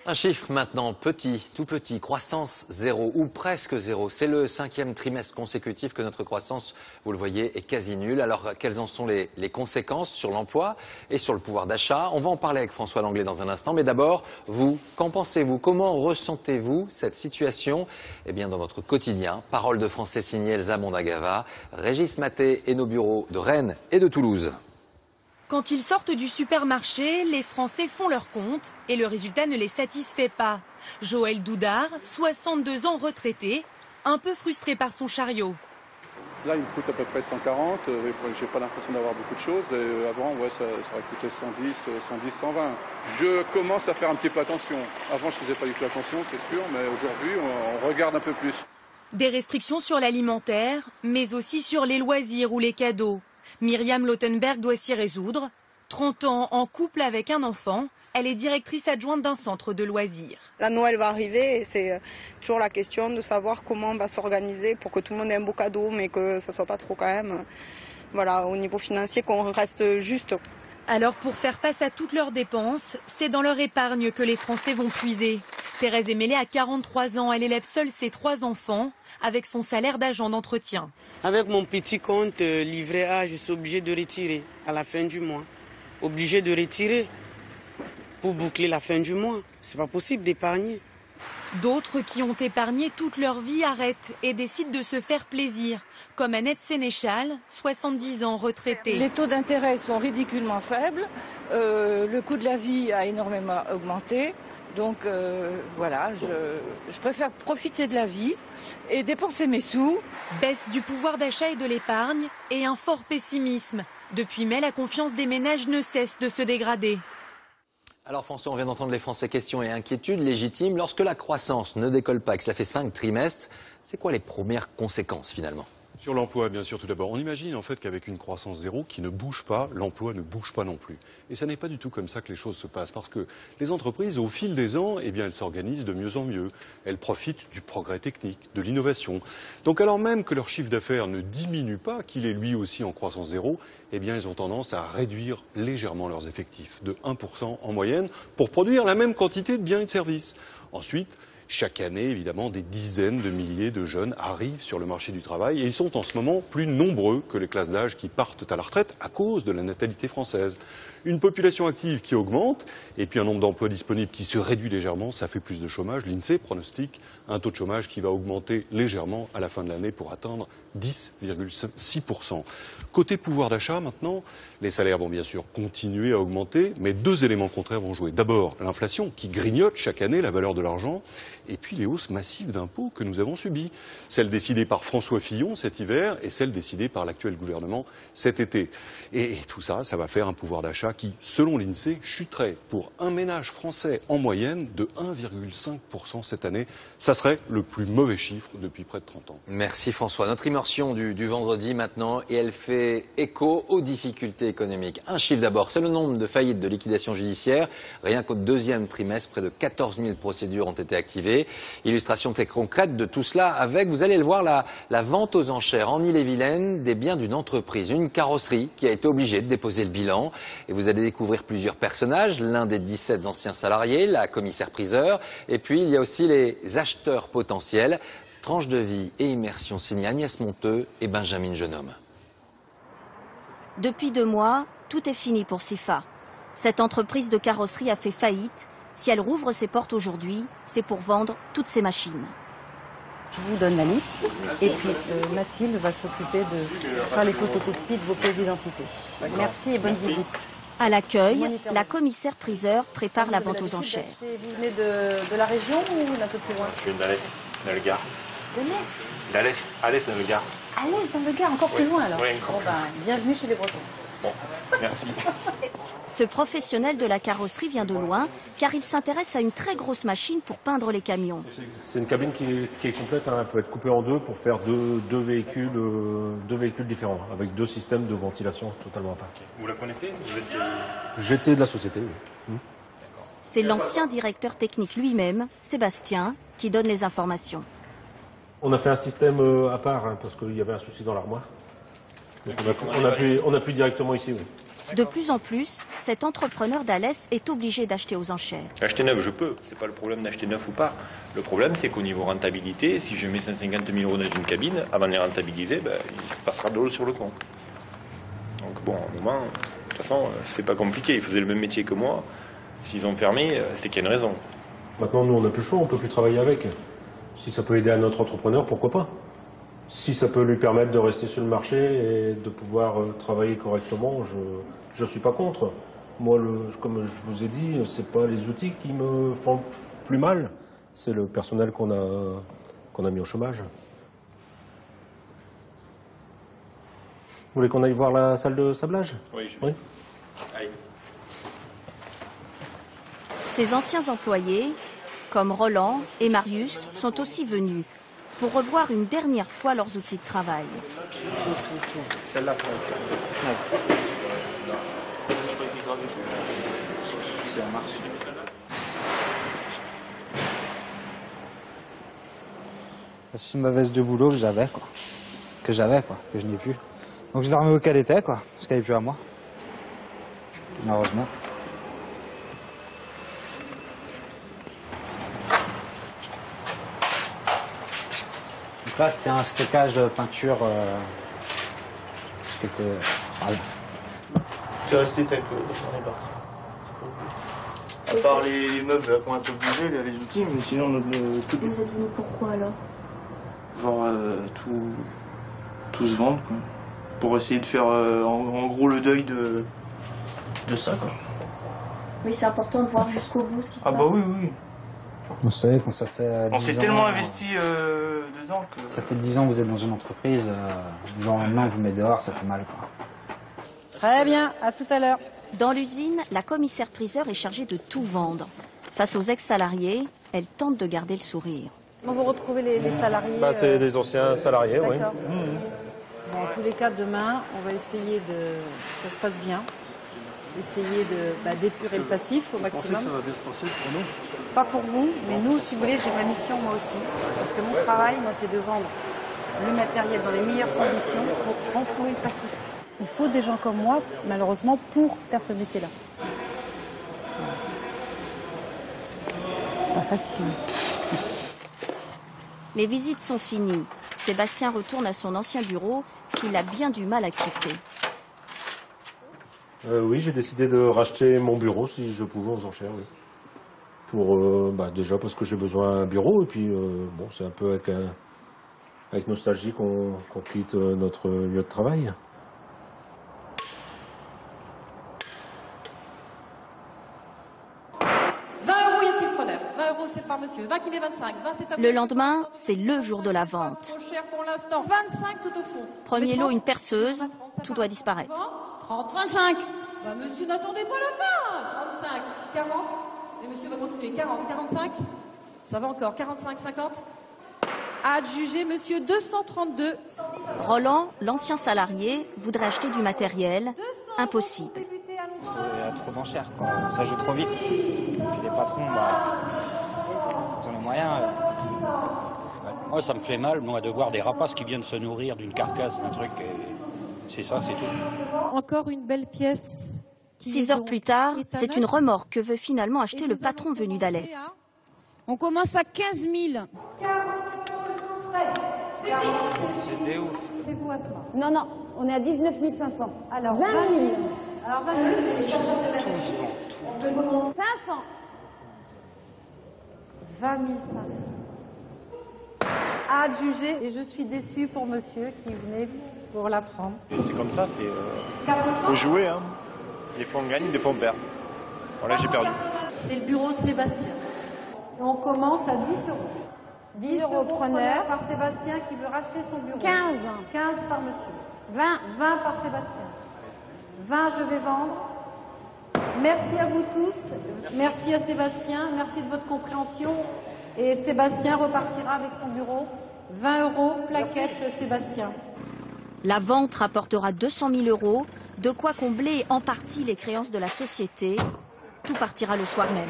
Un chiffre maintenant, petit, tout petit, croissance zéro ou presque zéro. C'est le 5e trimestre consécutif que notre croissance, vous le voyez, est quasi nulle. Alors, quelles en sont les conséquences sur l'emploi et sur le pouvoir d'achat? On va en parler avec François Langlais dans un instant. Mais d'abord, vous, qu'en pensez-vous? Comment ressentez-vous cette situation? Eh bien, dans votre quotidien, Parole de français signée Elsa Mondagava, Régis Maté et nos bureaux de Rennes et de Toulouse. Quand ils sortent du supermarché, les Français font leur compte et le résultat ne les satisfait pas. Joël Doudard, 62 ans retraité, un peu frustré par son chariot. Là, il me coûte à peu près 140. J'ai pas l'impression d'avoir beaucoup de choses. Et avant, ouais, ça aurait coûté 110, 120. Je commence à faire un petit peu attention. Avant, je faisais pas du tout attention, c'est sûr, mais aujourd'hui, on regarde un peu plus. Des restrictions sur l'alimentaire, mais aussi sur les loisirs ou les cadeaux. Myriam Lautenberg doit s'y résoudre. 30 ans, en couple avec un enfant, elle est directrice adjointe d'un centre de loisirs. La Noël va arriver et c'est toujours la question de savoir comment on va s'organiser pour que tout le monde ait un beau cadeau, mais que ça ne soit pas trop quand même, voilà, au niveau financier, qu'on reste juste. Alors pour faire face à toutes leurs dépenses, c'est dans leur épargne que les Français vont puiser. Thérèse Emélé a 43 ans, elle élève seule ses 3 enfants avec son salaire d'agent d'entretien. Avec mon petit compte livret A, je suis obligé de retirer à la fin du mois. Obligé de retirer pour boucler la fin du mois. C'est pas possible d'épargner. D'autres qui ont épargné toute leur vie arrêtent et décident de se faire plaisir, comme Annette Sénéchal, 70 ans, retraitée. Les taux d'intérêt sont ridiculement faibles, le coût de la vie a énormément augmenté, donc voilà, je préfère profiter de la vie et dépenser mes sous. Baisse du pouvoir d'achat et de l'épargne et un fort pessimisme. Depuis mai, la confiance des ménages ne cesse de se dégrader. Alors François, on vient d'entendre les Français questions et inquiétudes légitimes. Lorsque la croissance ne décolle pas et que ça fait 5 trimestres, c'est quoi les premières conséquences finalement ? Sur l'emploi, bien sûr, tout d'abord. On imagine en fait qu'avec une croissance zéro qui ne bouge pas, l'emploi ne bouge pas non plus. Et ça n'est pas du tout comme ça que les choses se passent. Parce que les entreprises, au fil des ans, eh bien, elles s'organisent de mieux en mieux. Elles profitent du progrès technique, de l'innovation. Donc alors même que leur chiffre d'affaires ne diminue pas, qu'il est lui aussi en croissance zéro, eh bien, elles ont tendance à réduire légèrement leurs effectifs, de 1% en moyenne, pour produire la même quantité de biens et de services. Ensuite, chaque année, évidemment, des dizaines de milliers de jeunes arrivent sur le marché du travail et ils sont en ce moment plus nombreux que les classes d'âge qui partent à la retraite à cause de la natalité française. Une population active qui augmente et puis un nombre d'emplois disponibles qui se réduit légèrement, ça fait plus de chômage. L'INSEE pronostique un taux de chômage qui va augmenter légèrement à la fin de l'année pour atteindre 10,6%. Côté pouvoir d'achat maintenant, les salaires vont bien sûr continuer à augmenter, mais 2 éléments contraires vont jouer. D'abord, l'inflation qui grignote chaque année la valeur de l'argent, et puis les hausses massives d'impôts que nous avons subies. Celles décidées par François Fillon cet hiver et celles décidées par l'actuel gouvernement cet été. Et tout ça, ça va faire un pouvoir d'achat qui, selon l'INSEE, chuterait pour un ménage français en moyenne de 1,5% cette année. Ça serait le plus mauvais chiffre depuis près de 30 ans. Merci François. Notre immersion du vendredi maintenant, et elle fait écho aux difficultés économiques. Un chiffre d'abord, c'est le nombre de faillites de liquidation judiciaire. Rien qu'au 2e trimestre, près de 14 000 procédures ont été activées. Illustration très concrète de tout cela avec, vous allez le voir, la vente aux enchères en Ille-et-Vilaine des biens d'une entreprise, une carrosserie qui a été obligée de déposer le bilan. Et vous allez découvrir plusieurs personnages, l'un des 17 anciens salariés, la commissaire-priseur, et puis il y a aussi les acheteurs potentiels. Tranche de vie et immersion signée Agnès Monteux et Benjamin Jeunhomme. Depuis 2 mois, tout est fini pour Sifa. Cette entreprise de carrosserie a fait faillite. Si elle rouvre ses portes aujourd'hui, c'est pour vendre toutes ses machines. Je vous donne la liste et puis Mathilde va s'occuper de faire les photocopies de vos pièces d'identité. Merci et bonne visite. À l'accueil, la commissaire-priseur prépare la vente aux enchères. Vous venez de la région ou d'un peu plus loin? Je viens d'Alès, dans le Gard. De l'Est? D'Alès, Alès dans le Gard. Alès dans le Gard, encore plus loin alors. Oui, encore. Bon, bienvenue chez les Bretons. Bon, merci. Ce professionnel de la carrosserie vient de loin car il s'intéresse à une très grosse machine pour peindre les camions. C'est une cabine qui est complète, hein. Elle peut être coupée en deux pour faire deux véhicules différents, avec 2 systèmes de ventilation totalement à part. Vous la connaissez? J'étais de la société, oui. C'est l'ancien directeur technique lui-même, Sébastien, qui donne les informations. On a fait un système à part, hein, parce qu'il y avait un souci dans l'armoire. Donc on appuie directement ici, oui. De plus en plus, cet entrepreneur d'Alès est obligé d'acheter aux enchères. Acheter neuf, je peux. C'est pas le problème d'acheter neuf ou pas. Le problème, c'est qu'au niveau rentabilité, si je mets 150 000 € dans une cabine, avant de les rentabiliser, il se passera de l'eau sur le compte. Donc bon, à un moment, de toute façon, c'est pas compliqué. Ils faisaient le même métier que moi. S'ils ont fermé, c'est qu'il y a une raison. Maintenant, nous, on n'a plus le choix, on peut plus travailler avec. Si ça peut aider un autre entrepreneur, pourquoi pas? Si ça peut lui permettre de rester sur le marché et de pouvoir travailler correctement, je ne suis pas contre. Moi, comme je vous ai dit, ce n'est pas les outils qui me font plus mal, c'est le personnel qu'on a mis au chômage. Vous voulez qu'on aille voir la salle de sablage? Oui, je veux. Allez. Ses anciens employés, comme Roland et Marius, sont aussi venus pour revoir une dernière fois leurs outils de travail. Celle-là, ça marche. C'est ma veste de boulot que j'avais, quoi. Que je n'ai plus. Donc je l'ai remis au qu'elle était, quoi, parce qu'elle n'est plus à moi. Malheureusement. Donc là, c'était un stockage de peinture. Ce qui était. Voilà. C'est resté tel que on est parti. À part les meubles là, qui ont un peu bougé, les outils, mais sinon tout. Vous êtes venu pourquoi alors? Voir tout se vendre, quoi. Pour essayer de faire en gros le deuil de ça, quoi. Mais c'est important de voir jusqu'au bout ce qui se passe. Ah bah oui, oui. Vous savez, quand ça fait 10 on s'est ans, tellement investi dedans que... Ça fait 10 ans que vous êtes dans une entreprise, du jour au lendemain, vous mettez dehors, ça fait mal, quoi. Très bien, à tout à l'heure. Dans l'usine, la commissaire-priseur est chargée de tout vendre. Face aux ex-salariés, elle tente de garder le sourire. Quand vous retrouvez les salariés... C'est des anciens salariés, oui. Bon, en tous les cas, demain, on va essayer que ça se passe bien. Essayer d'épurer le passif au maximum. Ça va bien se passer pour nous? Pas pour vous, mais nous, si vous voulez, j'ai ma mission moi aussi. Parce que mon travail, moi, c'est de vendre le matériel dans les meilleures conditions pour renflouer le passif. Il faut des gens comme moi, malheureusement, pour faire ce métier-là. Pas facile. Les visites sont finies. Sébastien retourne à son ancien bureau qu'il a bien du mal à quitter. Oui, j'ai décidé de racheter mon bureau si je pouvais aux enchères, oui. Pour, déjà parce que j'ai besoin d'un bureau et puis bon, c'est un peu avec nostalgie qu'on quitte notre lieu de travail. C'est par monsieur. 20 qui met 25. 20 c'est le lendemain, c'est le jour de la vente. Cher pour l'instant. 25 tout au fond. Premier lot, une perceuse. Tout doit disparaître. 30, 35. Bah, monsieur, n'attendez pas la fin. 35, 40. Et monsieur va continuer. 40, 45. Ça va encore. 45, 50. Adjugé, monsieur, 232. Roland, l'ancien salarié, voudrait acheter du matériel. Impossible. Il y a trop d'enchères, quoi. Ça joue trop vite. Et les patrons, ils ont les moyens. Moi, ça me fait mal, moi, de voir des rapaces qui viennent se nourrir d'une carcasse, d'un truc. C'est ça, c'est tout. Encore une belle pièce. 6 heures plus tard, c'est une remorque que veut finalement acheter le patron venu d'Alès. On commence à 15 000. C'est ouf. C'est vous, Asma. Non, non, on est à 19 500. Alors, 20 000. Alors, 20 000, c'est les chargeurs de matériel. On commence 500. 20 500. Adjugé. Et je suis déçue pour monsieur qui venait pour la prendre. C'est comme ça, faut jouer, hein. Des fois on gagne, des fois on perd. Voilà, j'ai perdu. C'est le bureau de Sébastien. Et on commence à 10 euros. 10 euros preneur par Sébastien qui veut racheter son bureau. 15. 15 par monsieur. 20. 20 par Sébastien. 20 je vais vendre. Merci à vous tous. Merci à Sébastien. Merci de votre compréhension. Et Sébastien repartira avec son bureau. 20 euros, plaquette Sébastien. La vente rapportera 200 000 euros, de quoi combler en partie les créances de la société. Tout partira le soir même.